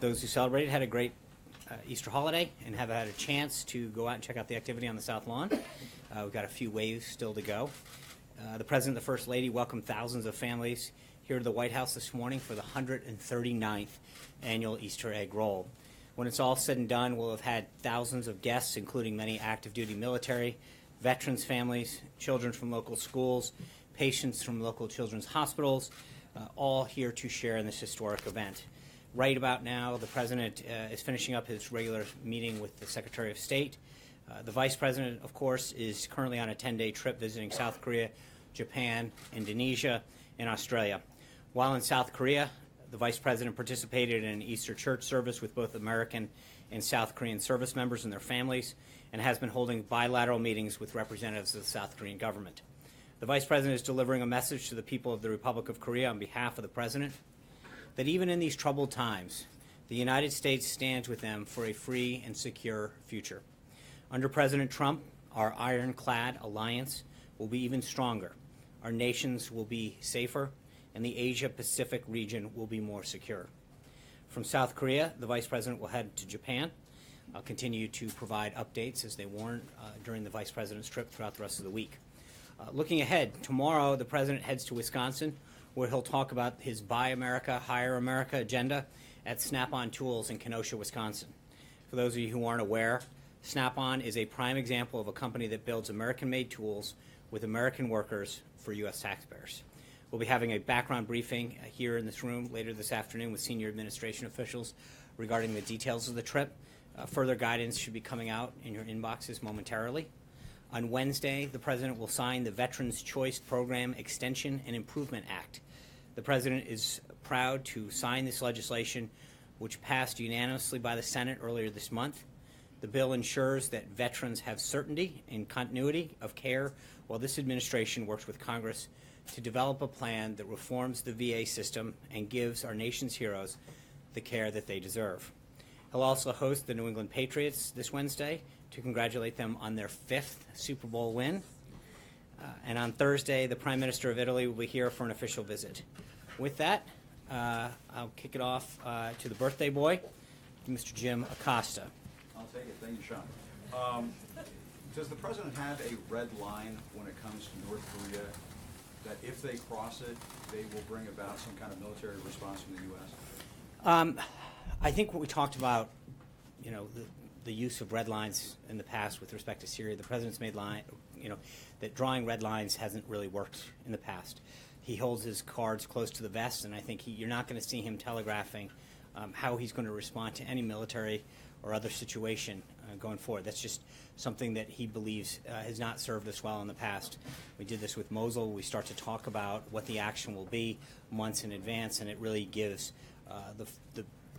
those who celebrated had a great Easter holiday and have had a chance to go out and check out the activity on the South Lawn. We've got a few waves still to go. The President and the First Lady welcomed thousands of families here to the White House this morning for the 139th annual Easter egg roll. When it's all said and done, we'll have had thousands of guests, including many active duty military, veterans' families, children from local schools, patients from local children's hospitals, all here to share in this historic event. Right about now, the President is finishing up his regular meeting with the Secretary of State. The Vice President, of course, is currently on a 10-day trip visiting South Korea, Japan, Indonesia, and Australia. While in South Korea, the Vice President participated in an Easter church service with both American and South Korean service members and their families, and has been holding bilateral meetings with representatives of the South Korean government. The Vice President is delivering a message to the people of the Republic of Korea on behalf of the President that even in these troubled times, the United States stands with them for a free and secure future. Under President Trump, our ironclad alliance will be even stronger. Our nations will be safer, and the Asia-Pacific region will be more secure. From South Korea, the Vice President will head to Japan. I'll continue to provide updates as they warrant during the Vice President's trip throughout the rest of the week. Looking ahead, tomorrow the President heads to Wisconsin, where he'll talk about his Buy America, Hire America agenda at Snap-on Tools in Kenosha, Wisconsin. For those of you who aren't aware, Snap-on is a prime example of a company that builds American-made tools with American workers for U.S. taxpayers. We'll be having a background briefing here in this room later this afternoon with senior administration officials regarding the details of the trip. Further guidance should be coming out in your inboxes momentarily. On Wednesday, the President will sign the Veterans Choice Program Extension and Improvement Act. The President is proud to sign this legislation, which passed unanimously by the Senate earlier this month. The bill ensures that veterans have certainty and continuity of care while this administration works with Congress to develop a plan that reforms the VA system and gives our nation's heroes the care that they deserve. He'll also host the New England Patriots this Wednesday to congratulate them on their 5th Super Bowl win. And on Thursday, the Prime Minister of Italy will be here for an official visit. With that, I'll kick it off to the birthday boy, Mr. Jim Acosta. I'll take it. Thank you, Sean. Does the President have a red line when it comes to North Korea that if they cross it, they will bring about some kind of military response from the U.S.? I think what we talked about, the use of red lines in the past with respect to Syria, the President's made that drawing red lines hasn't really worked in the past. He holds his cards close to the vest, and I think you're not going to see him telegraphing how he's going to respond to any military or other situation going forward. That's just something that he believes has not served us well in the past. We did this with Mosul. We start to talk about what the action will be months in advance, and it really gives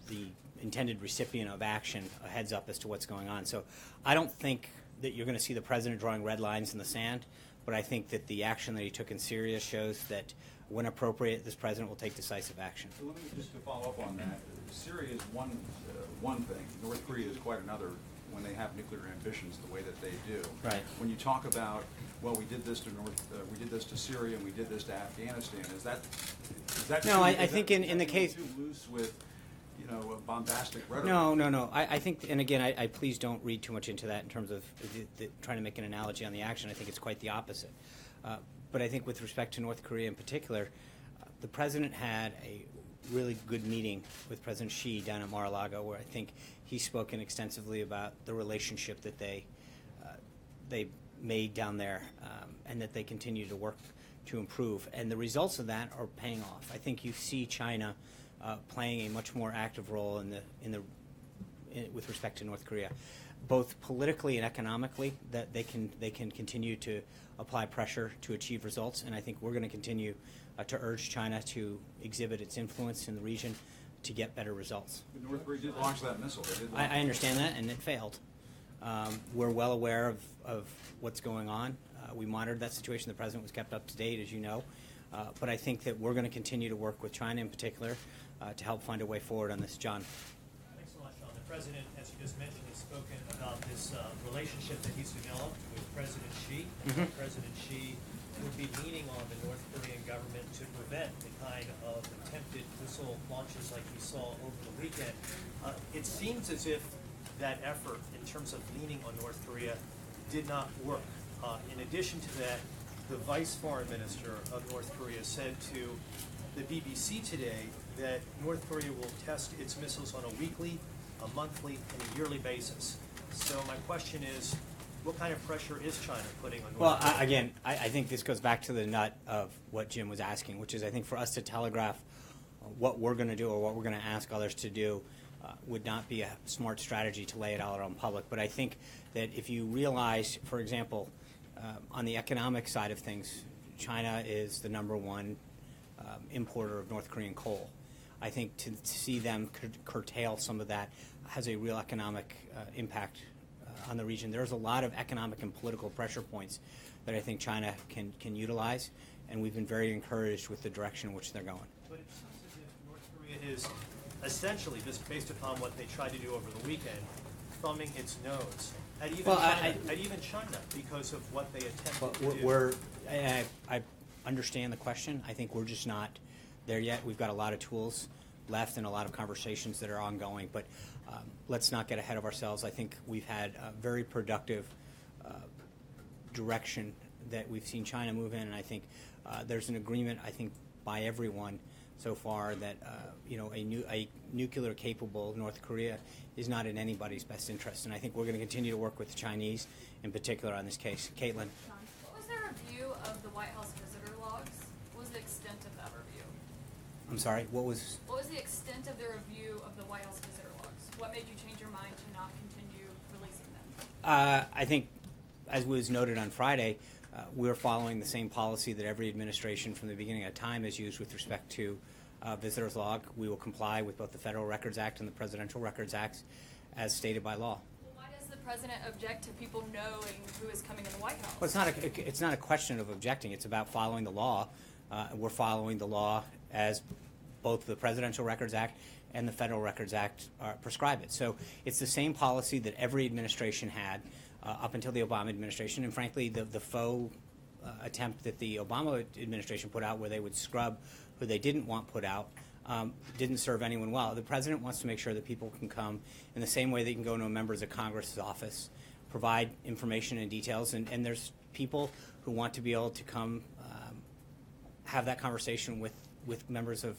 the intended recipient of action a heads up as to what's going on. So I don't think that you're going to see the President drawing red lines in the sand, but I think that the action that he took in Syria shows that when appropriate, this President will take decisive action. So let me just to follow up on that. Syria is one thing. North Korea is quite another when they have nuclear ambitions the way that they do. Right. When you talk about, well, we did this to we did this to Syria, and we did this to Afghanistan. Is that no? True? I think in the case too loose with bombastic rhetoric. No. I think, and again, I please don't read too much into that in terms of trying to make an analogy on the action. I think it's quite the opposite. But I think with respect to North Korea in particular, the President had a really good meeting with President Xi down at Mar-a-Lago, where I think he's spoken extensively about the relationship that they made down there, and that they continue to work to improve. And the results of that are paying off. I think you see China playing a much more active role with respect to North Korea, both politically and economically. That they can continue to apply pressure to achieve results, and I think we're going to continue to urge China to exhibit its influence in the region to get better results. But North Korea did launch that missile. I understand that, and it failed. We're well aware of what's going on. We monitored that situation. The President was kept up to date, as you know. But I think that we're going to continue to work with China in particular to help find a way forward on this. John. Thanks so much, Sean. The President, as you just mentioned, has spoken about this relationship that he's developed with President Xi. Mm-hmm. President Xi would be leaning on the North Korean government to prevent the kind of attempted missile launches like we saw over the weekend. It seems as if that effort in terms of leaning on North Korea did not work. In addition to that, the vice foreign minister of North Korea said to the BBC today that North Korea will test its missiles on a weekly, a monthly, and a yearly basis. So my question is, what kind of pressure is China putting on North Korea? I think this goes back to the nut of what Jim was asking, which is I think for us to telegraph what we're going to do or what we're going to ask others to do would not be a smart strategy to lay it out on public. But I think that if you realize, for example, on the economic side of things, China is the #1 importer of North Korean coal. I think to see them curtail some of that has a real economic impact on the region. There's a lot of economic and political pressure points that I think China can utilize, and we've been very encouraged with the direction in which they're going. But it seems as if North Korea is essentially, just based upon what they tried to do over the weekend, thumbing its nose at even China because of what they attempted to do. I understand the question. I think we're just not there yet. We've got a lot of tools left and a lot of conversations that are ongoing, but let's not get ahead of ourselves. I think we've had a very productive direction that we've seen China move in, and I think there's an agreement, I think, by everyone so far that a nuclear-capable North Korea is not in anybody's best interest, and I think we're going to continue to work with the Chinese, in particular, on this case. Caitlin. What was their review of the White House visitor logs? What was the extent of that review? I'm sorry, what was the extent of their review of the White House visitor logs? What made you change your mind to not continue releasing them? I think, as was noted on Friday, we're following the same policy that every administration from the beginning of time has used with respect to visitors log. We will comply with both the Federal Records Act and the Presidential Records Act as stated by law. Well, why does the president object to people knowing who is coming in the White House? Well, it's not a question of objecting. It's about following the law. We're following the law as both the Presidential Records Act and the Federal Records Act prescribe it. So it's the same policy that every administration had up until the Obama administration, and frankly, the faux attempt that the Obama administration put out where they would scrub who they didn't want put out didn't serve anyone well. The president wants to make sure that people can come in the same way they can go to a member of Congress's office, provide information and details, and there's people who want to be able to come have that conversation with members of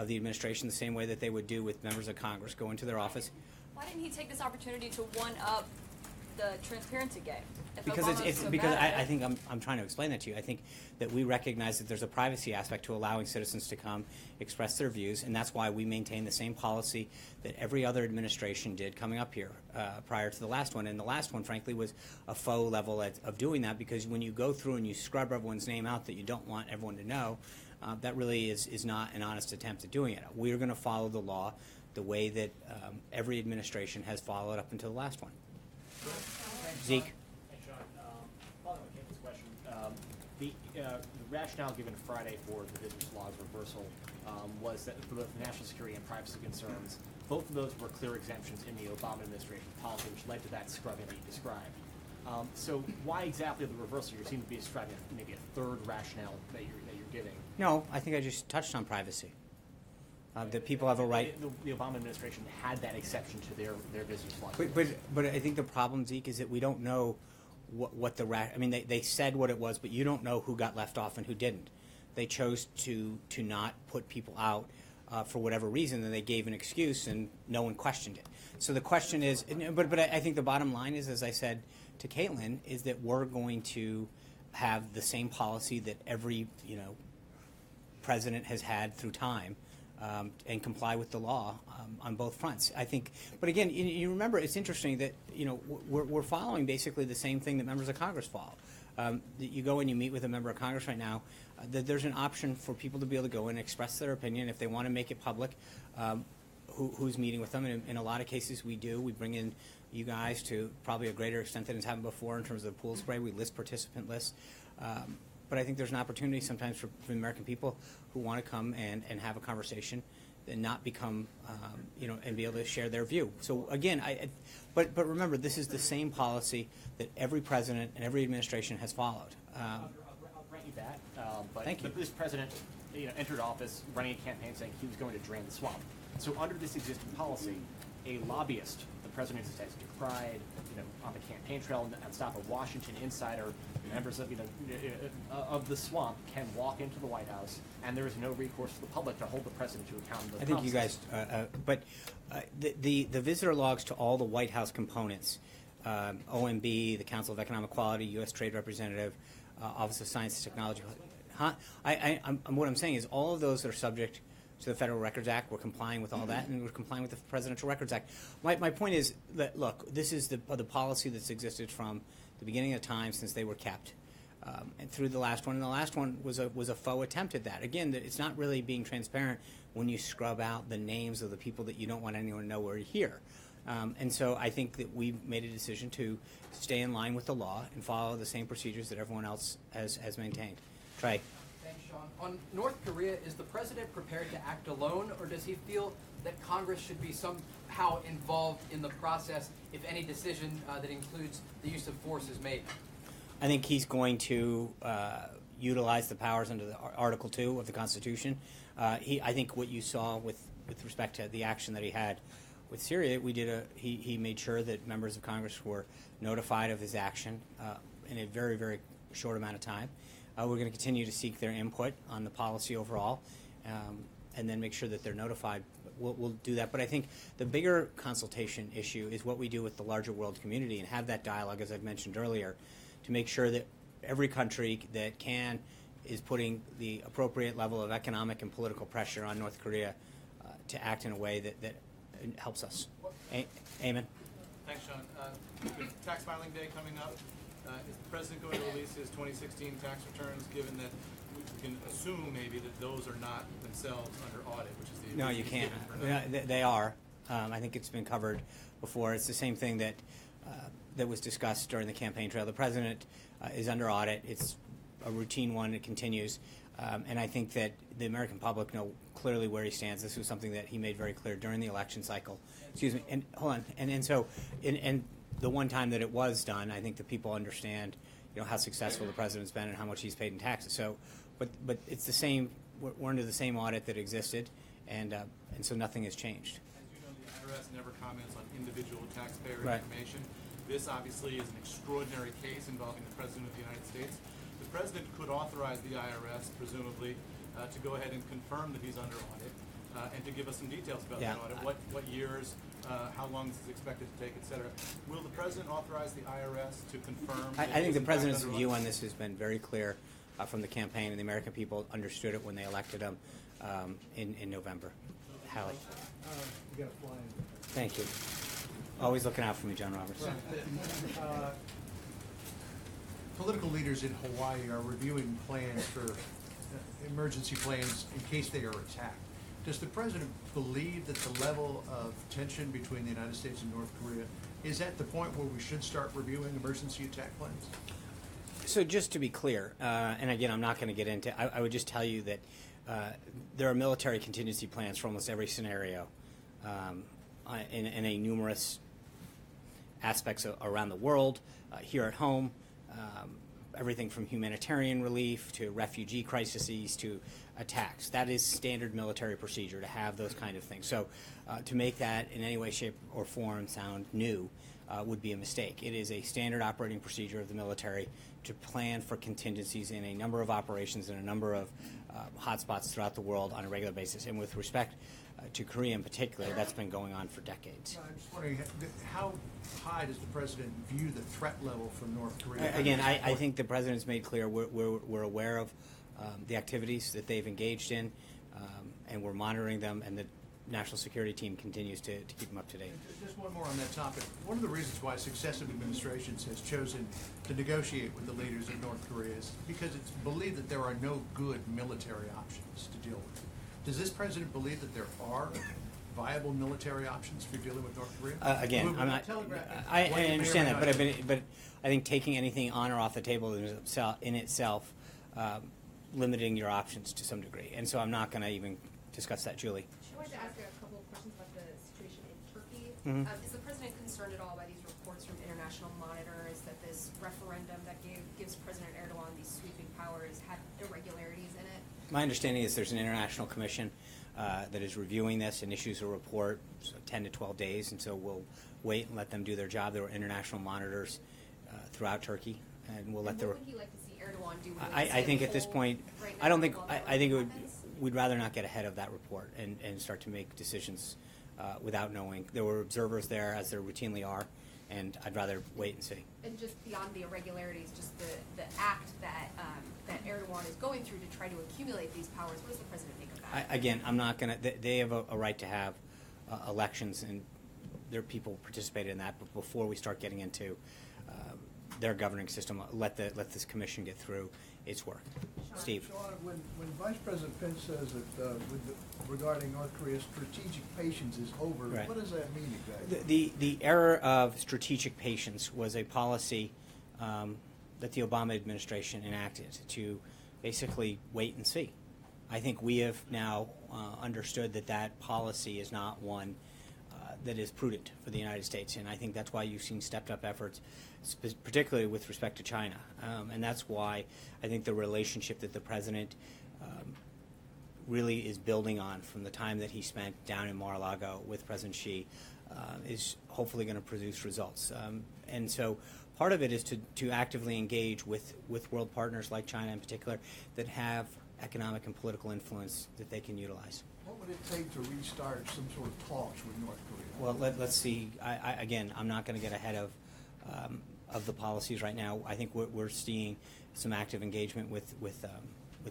the administration the same way that they would do with members of Congress, go into their office. Why didn't he take this opportunity to one-up the transparency game? Because I think I'm trying to explain that to you. I think that we recognize that there's a privacy aspect to allowing citizens to come express their views, and that's why we maintain the same policy that every other administration did coming up here prior to the last one. And the last one, frankly, was a faux level of doing that, because when you go through and you scrub everyone's name out that you don't want everyone to know, that really is not an honest attempt at doing it. We're going to follow the law the way that every administration has followed up until the last one. Zeke? Hey, Sean. Following on Caitlin's question, the rationale given Friday for the business log reversal was that for both national security and privacy concerns, both of those were clear exemptions in the Obama administration policy, which led to that scrubbing that you described. So why exactly the reversal? You seem to be describing maybe a third rationale that you're giving. No, I think I just touched on privacy. That people have a right. The Obama administration had that exception to their business law. But I think the problem, Zeke, is that we don't know what the I mean, they said what it was, but you don't know who got left off and who didn't. They chose to not put people out for whatever reason, and they gave an excuse, and no one questioned it. So the question is, but I think the bottom line is, as I said to Caitlin, is that we're going to have the same policy that every president has had through time. And comply with the law on both fronts. I think, but again, you remember, it's interesting that we're following basically the same thing that members of Congress follow. You go and you meet with a member of Congress right now. That there's an option for people to be able to go and express their opinion if they want to make it public. Who's meeting with them? And in a lot of cases, we do. We bring in you guys to probably a greater extent than it's happened before in terms of pool spray. We list participant lists. But I think there's an opportunity sometimes for the American people who want to come and have a conversation and not become, and be able to share their view. So again, but remember, this is the same policy that every president and every administration has followed. I'll grant you that. But Thank you. this president, entered office running a campaign saying he was going to drain the swamp. So under this existing policy, a lobbyist, the president has decried, on the campaign trail and stop a Washington insider, members of the swamp can walk into the White House, and there is no recourse to the public to hold the president to account. I think you guys, the visitor logs to all the White House components, OMB, the Council of Economic Quality, U.S. Trade Representative, Office of Science and Technology. What I'm saying is all of those are subject to the Federal Records Act. We're complying with all that, and we're complying with the Presidential Records Act. My point is that, look, this is the policy that's existed from the beginning of time since they were kept, and through the last one. And the last one was a faux attempt at that. Again, it's not really being transparent when you scrub out the names of the people that you don't want anyone to know were here. And so I think that we've made a decision to stay in line with the law and follow the same procedures that everyone else has maintained. Trey. Thanks, Sean. On North Korea, is the president prepared to act alone, or does he feel that Congress should be somehow involved in the process if any decision that includes the use of force is made? I think he's going to utilize the powers under the Article 2 of the Constitution. I think what you saw with respect to the action that he had with Syria, he made sure that members of Congress were notified of his action in a very, very short amount of time. We're going to continue to seek their input on the policy overall, and then make sure that they're notified. We'll do that. But I think the bigger consultation issue is what we do with the larger world community and have that dialogue, as I've mentioned earlier, to make sure that every country that can is putting the appropriate level of economic and political pressure on North Korea to act in a way that helps us. Eamon? Thanks, Sean. With tax filing day coming up, is the president going to release his 2016 tax returns, given that we can assume maybe that those are not themselves under audit, which is the... No, you can't. They are. I think it's been covered before. It's the same thing that was discussed during the campaign trail. The president is under audit. It's a routine one. It continues. And I think that the American public know clearly where he stands. This was something that he made very clear during the election cycle. Excuse me. And hold on. And so the one time that it was done, I think the people understand, how successful the president's been and how much he's paid in taxes. So, but it's the same. We're under the same audit that existed, and so nothing has changed. As you know, the IRS never comments on individual taxpayer Right. information. This obviously is an extraordinary case involving the president of the United States. The president could authorize the IRS, presumably, to go ahead and confirm that he's under audit, and to give us some details about that audit. What years, how long this is expected to take, et cetera. Will the president authorize the IRS to confirm? I think the president's view on this has been very clear from the campaign, and the American people understood it when they elected him in November. Hallie. You got to fly in. Thank you. Always looking out for me, John Roberts. Political leaders in Hawaii are reviewing plans for emergency plans in case they are attacked. Does the president believe that the level of tension between the United States and North Korea is at the point where we should start reviewing emergency attack plans? So just to be clear, and again, I'm not going to get into, I would just tell you that there are military contingency plans for almost every scenario in a numerous aspects around the world, here at home, everything from humanitarian relief to refugee crises to attacks. That is standard military procedure to have those kind of things. So to make that in any way, shape, or form sound new would be a mistake. It is a standard operating procedure of the military to plan for contingencies in a number of operations and a number of hotspots throughout the world on a regular basis. And with respect to Korea in particular, that's been going on for decades. I'm just wondering, how high does the president view the threat level from North Korea? Again, I think the president's made clear we're aware of the activities that they've engaged in, and we're monitoring them, and the national security team continues to keep them up to date. Just one more on that topic. One of the reasons why successive administrations has chosen to negotiate with the leaders of North Korea is because it's believed that there are no good military options to deal with. Does this president believe that there are viable military options for dealing with North Korea? Again, I'm not. I understand that, but I think taking anything on or off the table in itself limiting your options to some degree, and so I'm not going to even discuss that, Julie. I wanted to ask a couple of questions about the situation in Turkey. Is the president concerned at all by these reports from international monitors that this referendum that gives President Erdogan these sweeping powers had irregularities in it? My understanding is there's an international commission that is reviewing this and issues a report, so 10 to 12 days, and so we'll wait and let them do their job. There were international monitors throughout Turkey, and we'll let What would he like to see Erdogan do? I think at this point, right I don't now think, while I think it the would, happens? we'd rather not get ahead of that report and start to make decisions without knowing. There were observers there, as there routinely are, and I'd rather wait and see. And just beyond the irregularities, just the act that that Erdogan is going through to try to accumulate these powers, what does the president think of that? Again, I'm not going to, they have a right to have elections, and their people participated in that, but before we start getting into their governing system, let this commission get through its work. Steve? Sean, when Vice President Pence says that regarding North Korea, strategic patience is over, Right. what does that mean exactly? The era of strategic patience was a policy that the Obama administration enacted to basically wait and see. I think we have now understood that that policy is not one that is prudent for the United States, and I think that's why you've seen stepped-up efforts, particularly with respect to China, and that's why I think the relationship that the president really is building on from the time that he spent down in Mar-a-Lago with President Xi is hopefully going to produce results. And so part of it is to actively engage with world partners like China in particular that have economic and political influence that they can utilize. What would it take to restart some sort of talks with North Korea? Well, let's see. Again, I'm not going to get ahead of the policies right now. I think we're seeing some active engagement with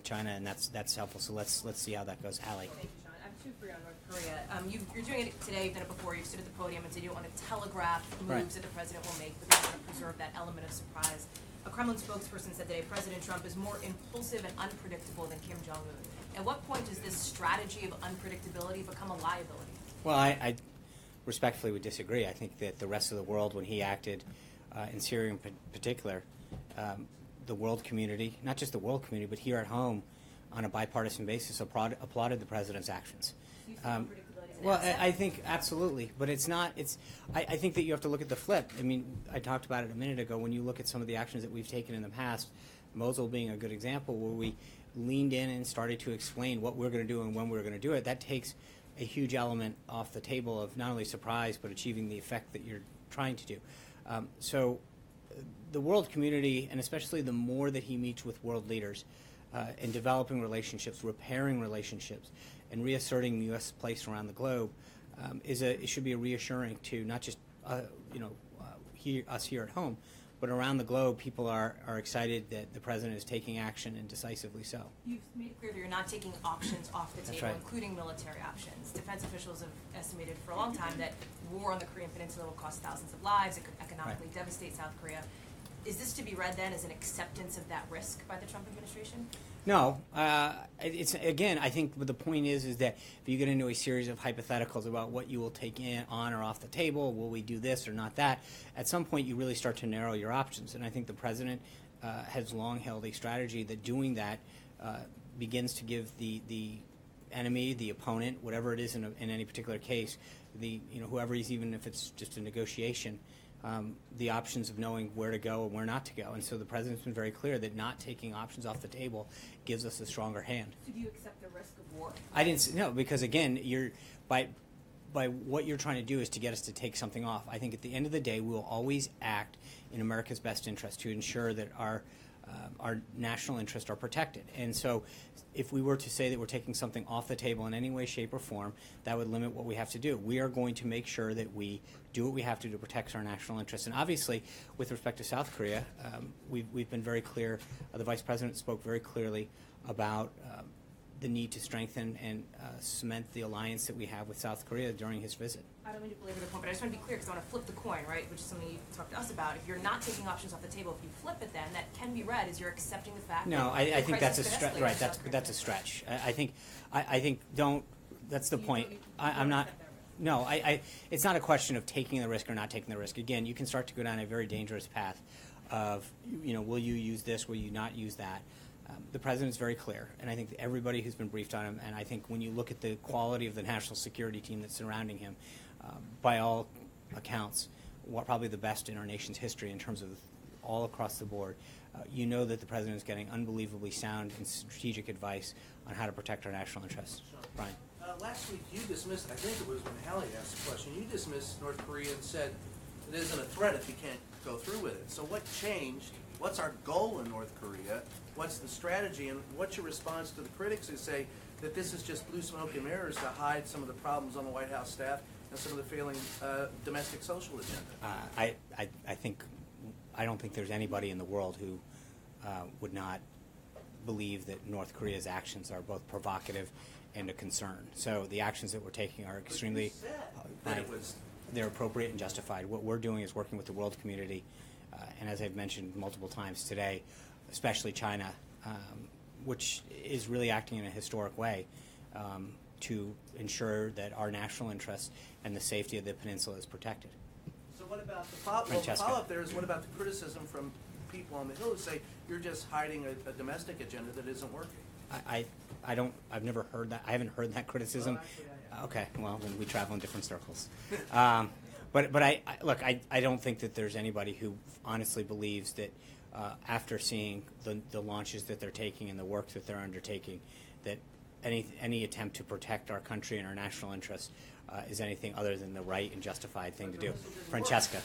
China, and that's helpful. So let's see how that goes. Allie. Thank you, Sean. I have two for you on North Korea. You're doing it today, you've done it before. You've stood at the podium and said you don't want to telegraph moves Right. that the president will make, but you want to preserve that element of surprise. A Kremlin spokesperson said today President Trump is more impulsive and unpredictable than Kim Jong-un. At what point does this strategy of unpredictability become a liability? Well, I respectfully would disagree. I think that the rest of the world, when he acted in Syria in particular, the world community, not just the world community, but here at home, on a bipartisan basis, applauded the president's actions. Do you see unpredictability as an Well, asset? I think absolutely, but it's not. I think that you have to look at the flip. I mean, I talked about it a minute ago. When you look at some of the actions that we've taken in the past, Mosul being a good example, where we leaned in and started to explain what we're going to do and when we're going to do it, that takes a huge element off the table of not only surprise but achieving the effect that you're trying to do. So the world community, and especially the more that he meets with world leaders in developing relationships, repairing relationships, and reasserting the U.S. place around the globe, it should be a reassuring to not just us here at home, but around the globe. People are excited that the president is taking action, and decisively so. You've made it clear that you're not taking options off the That's table, right. including military options. Defense officials have estimated for a long time that war on the Korean Peninsula will cost thousands of lives. It could economically devastate South Korea. Is this to be read then as an acceptance of that risk by the Trump administration? No, it's again. I think the point is that if you get into a series of hypotheticals about what you will take on or off the table, will we do this or not that? At some point, you really start to narrow your options, and I think the president has long held a strategy that doing that begins to give the enemy, the opponent, whatever it is in any particular case, whoever he's, even if it's just a negotiation, the options of knowing where to go and where not to go. And so the president's been very clear that not taking options off the table gives us a stronger hand. So do you accept the risk of war? I didn't no, because again, by what you're trying to do is to get us to take something off. I think at the end of the day, we will always act in America's best interest to ensure that our national interests are protected. And so if we were to say that we're taking something off the table in any way, shape, or form, that would limit what we have to do. We are going to make sure that we do what we have to protect our national interests. And obviously, with respect to South Korea, we've been very clear. The Vice President spoke very clearly about the need to strengthen and cement the alliance that we have with South Korea during his visit. I don't mean to belabor the point, but I just want to be clear because I want to flip the coin, right, which is something you talked to us about. If you're not taking options off the table, if you flip it then, that can be read as you're accepting the fact No, that I the think that's a crisis could stretch. escalate Right, in South Korea. that's a stretch. I think don't. That's the point. I'm not. No, it's not a question of taking the risk or not taking the risk. Again, you can start to go down a very dangerous path of, will you use this, will you not use that? The president's very clear, and I think everybody who's been briefed on him, and I think when you look at the quality of the national security team that's surrounding him, by all accounts, probably the best in our nation's history in terms of all across the board. You know that the president is getting unbelievably sound and strategic advice on how to protect our national interests. Brian. Last week you dismissed, I think it was when Hallie asked the question, you dismissed North Korea and said it isn't a threat if you can't go through with it. So what changed? What's our goal in North Korea? What's the strategy? And what's your response to the critics who say that this is just blue smoke and mirrors to hide some of the problems on the White House staff and some of the failing domestic social agenda? I don't think there's anybody in the world who would not believe that North Korea's actions are both provocative and a concern. So the actions that we're taking are extremely, they're appropriate and justified. What we're doing is working with the world community, and as I've mentioned multiple times today, especially China, which is really acting in a historic way to ensure that our national interests and the safety of the peninsula is protected. So what about the follow-up there is what about the criticism from people on the Hill who say you're just hiding a domestic agenda that isn't working? I've never heard that. I haven't heard that criticism. Well, actually, I have. Okay, well, then we travel in different circles. But I don't think that there's anybody who honestly believes that after seeing the launches that they're taking and the work that they're undertaking, that any attempt to protect our country and our national interests is anything other than the right and justified thing to do. Francesca.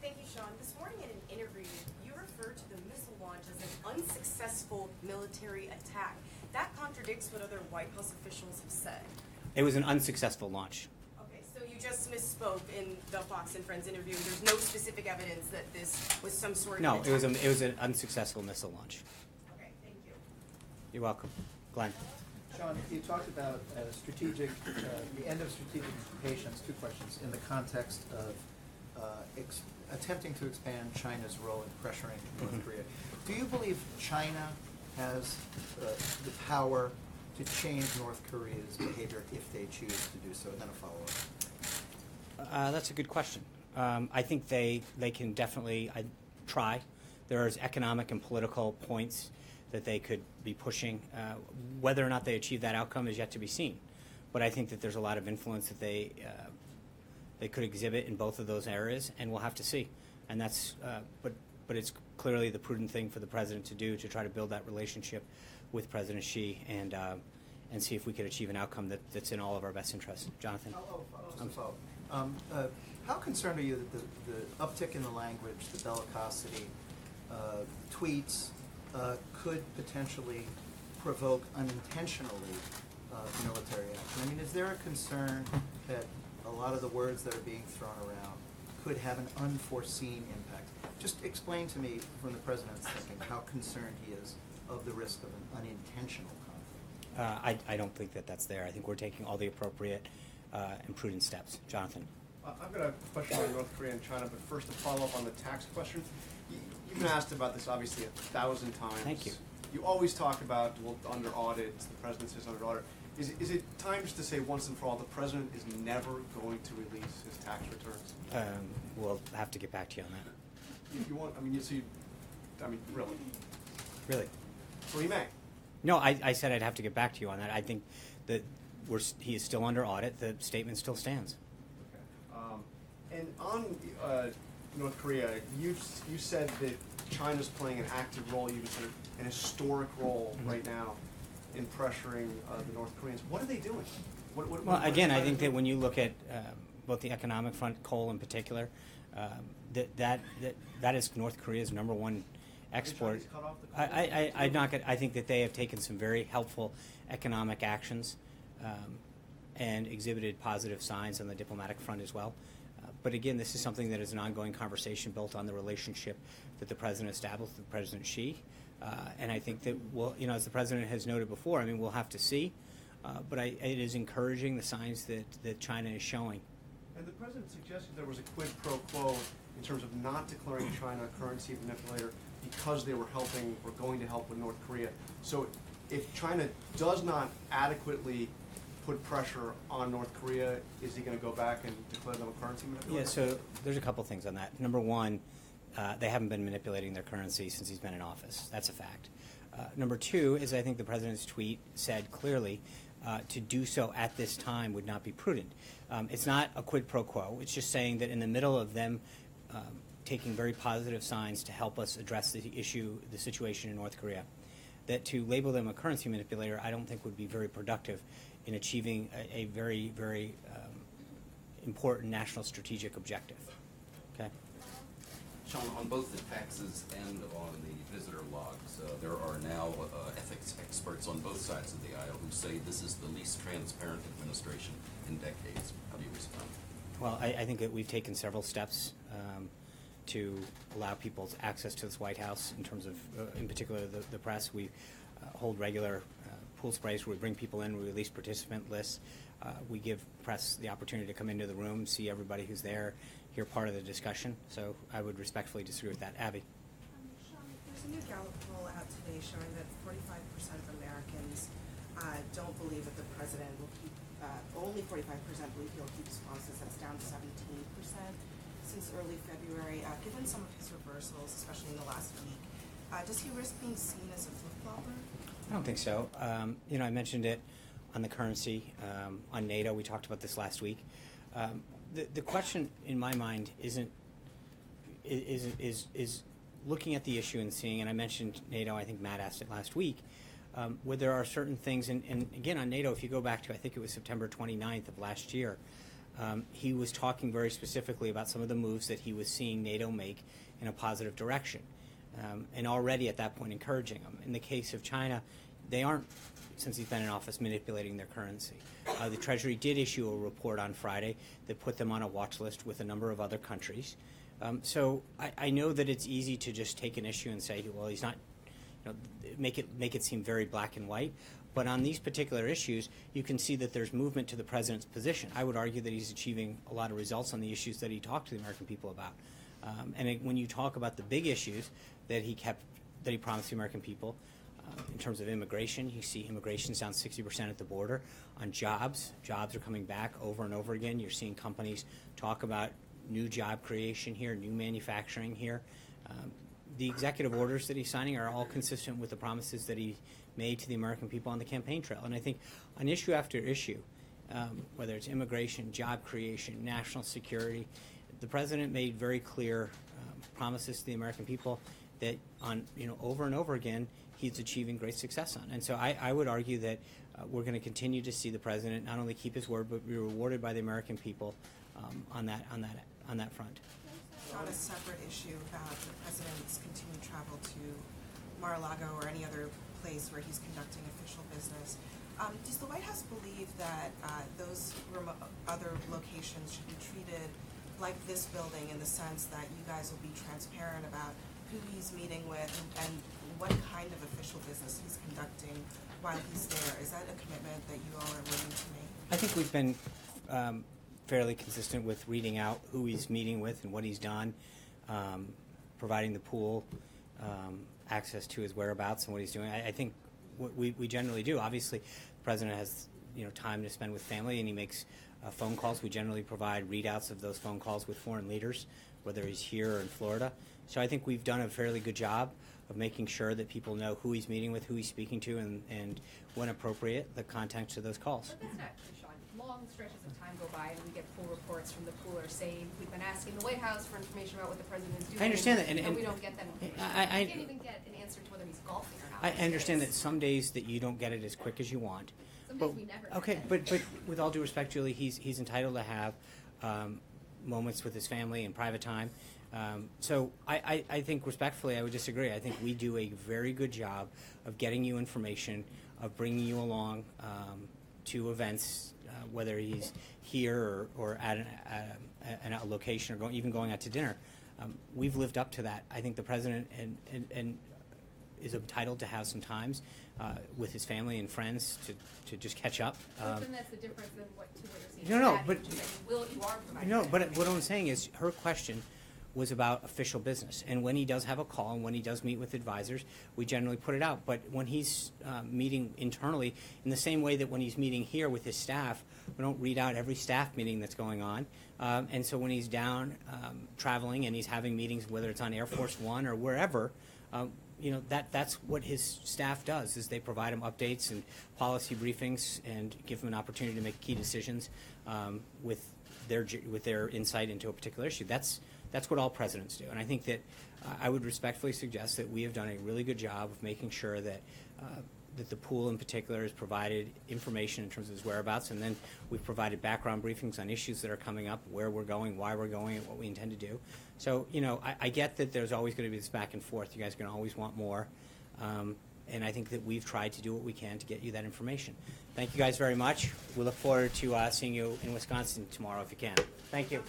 Thank you, Sean. This morning in an interview, you referred to the missile launch as an unsuccessful military attack. That contradicts what other White House officials have said. It was an unsuccessful launch. Okay, so you just misspoke in the Fox and Friends interview. There's no specific evidence that this was some sort of No, attack. it was an unsuccessful missile launch. Okay, thank you. You're welcome. Glenn. Sean, you talked about strategic, the end of strategic patience, two questions, in the context of attempting to expand China's role in pressuring North Korea. Do you believe China has the power to change North Korea's behavior if they choose to do so? And then a follow-up. That's a good question. I think they can definitely try. There's economic and political points that they could be pushing. Whether or not they achieve that outcome is yet to be seen. But I think that there's a lot of influence that they could exhibit in both of those areas, and we'll have to see. And that's, but it's clearly the prudent thing for the president to do to try to build that relationship with President Xi and see if we could achieve an outcome that's in all of our best interests. Jonathan. How concerned are you that the uptick in the language, the bellicosity, tweets could potentially provoke unintentionally military action? I mean, is there a concern that a lot of the words that are being thrown around could have an unforeseen impact? Just explain to me, from the president's thinking, how concerned he is of the risk of an unintentional conflict. I don't think that that's there. I think we're taking all the appropriate and prudent steps. Jonathan. I've got a question on North Korea and China, but first to follow up on the tax question. You've been asked about this obviously 1,000 times. Thank you. You always talk about, well, under audit, the president says under audit. Is it time just to say once and for all, the president is never going to release his tax returns? We'll have to get back to you on that. If you want, I mean, really? Really? Well, he may. No, I said I'd have to get back to you on that. I think that he is still under audit. The statement still stands. Okay. And on North Korea, you said that China's playing an active role, even sort of an historic role right now in pressuring the North Koreans. What are they doing? Well, again, I think that when you look at both the economic front, coal in particular, that is North Korea's number one export. I think that they have taken some very helpful economic actions and exhibited positive signs on the diplomatic front as well. But again, this is something that is an ongoing conversation built on the relationship that the president established with President Xi. And I think that, as the president has noted before, I mean, we'll have to see. But it is encouraging the signs that China is showing. And the president suggested there was a quid pro quo in terms of not declaring China a currency manipulator because they were helping or going to help with North Korea. So if China does not adequately put pressure on North Korea, is he going to go back and declare them a currency manipulator? Yeah, so there's a couple things on that. Number one, they haven't been manipulating their currency since he's been in office. That's a fact. Number two is I think the president's tweet said clearly to do so at this time would not be prudent. It's not a quid pro quo. It's just saying that in the middle of them taking very positive signs to help us address the situation in North Korea, that to label them a currency manipulator, I don't think would be very productive in achieving a very, very important national strategic objective. Okay? Sean, on both the taxes and on the visitor logs, there are now ethics experts on both sides of the aisle who say this is the least transparent administration in decades. How do you respond? Well, I think that we've taken several steps to allow people's access to this White House in terms of, in particular, the press. We hold regular pool sprays where we bring people in, we release participant lists. We give press the opportunity to come into the room, see everybody who's there, hear part of the discussion. So I would respectfully disagree with that. Abby? Sean, there's a new Gallup poll out today showing that 45% of Americans don't believe that the president will keep, only 45% believe he'll keep his promises. That's down 17% since early February. Given some of his reversals, especially in the last week, does he risk being seen as a flip-flopper? I don't think so. I mentioned it on the currency, on NATO. We talked about this last week. The question in my mind is looking at the issue and seeing, and I mentioned NATO, I think Matt asked it last week, where there are certain things, and again on NATO, if you go back to, I think it was September 29th of last year, he was talking very specifically about some of the moves that he was seeing NATO make in a positive direction. And already at that point encouraging them. In the case of China, they aren't, since he's been in office, manipulating their currency. The Treasury did issue a report on Friday that put them on a watch list with a number of other countries. So I know that it's easy to just take an issue and say, well, he's not, make it seem very black and white. But on these particular issues, you can see that there's movement to the president's position. I would argue that he's achieving a lot of results on the issues that he talked to the American people about. When you talk about the big issues that he promised the American people, in terms of immigration, you see immigration's down 60% at the border. On jobs are coming back over and over again. You're seeing companies talk about new job creation here, new manufacturing here. The executive orders that he's signing are all consistent with the promises that he made to the American people on the campaign trail. And I think on issue after issue, whether it's immigration, job creation, national security, the president made very clear promises to the American people that on over and over again he's achieving great success on. And so I would argue that we're going to continue to see the president not only keep his word but be rewarded by the American people on that front. On a separate issue, the president's continued travel to Mar-a-Lago or any other place where he's conducting official business. Does the White House believe that those other locations should be treated like this building in the sense that you guys will be transparent about who he's meeting with and what kind of official business he's conducting while he's there? Is that a commitment that you all are willing to make? I think we've been fairly consistent with reading out who he's meeting with and what he's done, providing the pool access to his whereabouts and what he's doing. I think what we generally do. Obviously, the president has time to spend with family, and he makes phone calls. We generally provide readouts of those phone calls with foreign leaders, whether he's here or in Florida. So I think we've done a fairly good job of making sure that people know who he's meeting with, who he's speaking to, and when appropriate, the context of those calls. But that's not true, Sean. Long stretches of time go by and we get pool reports from the poolers saying we've been asking the White House for information about what the president is doing. I understand that, and we don't get them. I can't even get an answer to whether he's golfing or not. I understand that some days that you don't get it as quick as you want. Some days we never get okay, it. but with all due respect, Julie, he's entitled to have moments with his family and private time. So I think respectfully, I would disagree. I think we do a very good job of getting you information, of bringing you along to events, whether he's here or at a location or even going out to dinner. We've lived up to that. I think the president and is entitled to have some times with his family and friends to just catch up. But then that's the difference than what you're saying. No, but you are providing. No, but what I'm saying is her question was about official business, and when he does have a call and when he does meet with advisors, we generally put it out. But when he's meeting internally, in the same way that when he's meeting here with his staff, we don't read out every staff meeting that's going on. And so when he's down traveling and he's having meetings, whether it's on Air Force One or wherever, that's what his staff does, is they provide him updates and policy briefings and give him an opportunity to make key decisions with their insight into a particular issue. That's what all presidents do. And I think that I would respectfully suggest that we have done a really good job of making sure that that the pool in particular has provided information in terms of his whereabouts, and then we've provided background briefings on issues that are coming up, where we're going, why we're going, and what we intend to do. So, I get that there's always going to be this back and forth. You guys are going to always want more. And I think that we've tried to do what we can to get you that information. Thank you guys very much. We look forward to seeing you in Wisconsin tomorrow if you can. Thank you.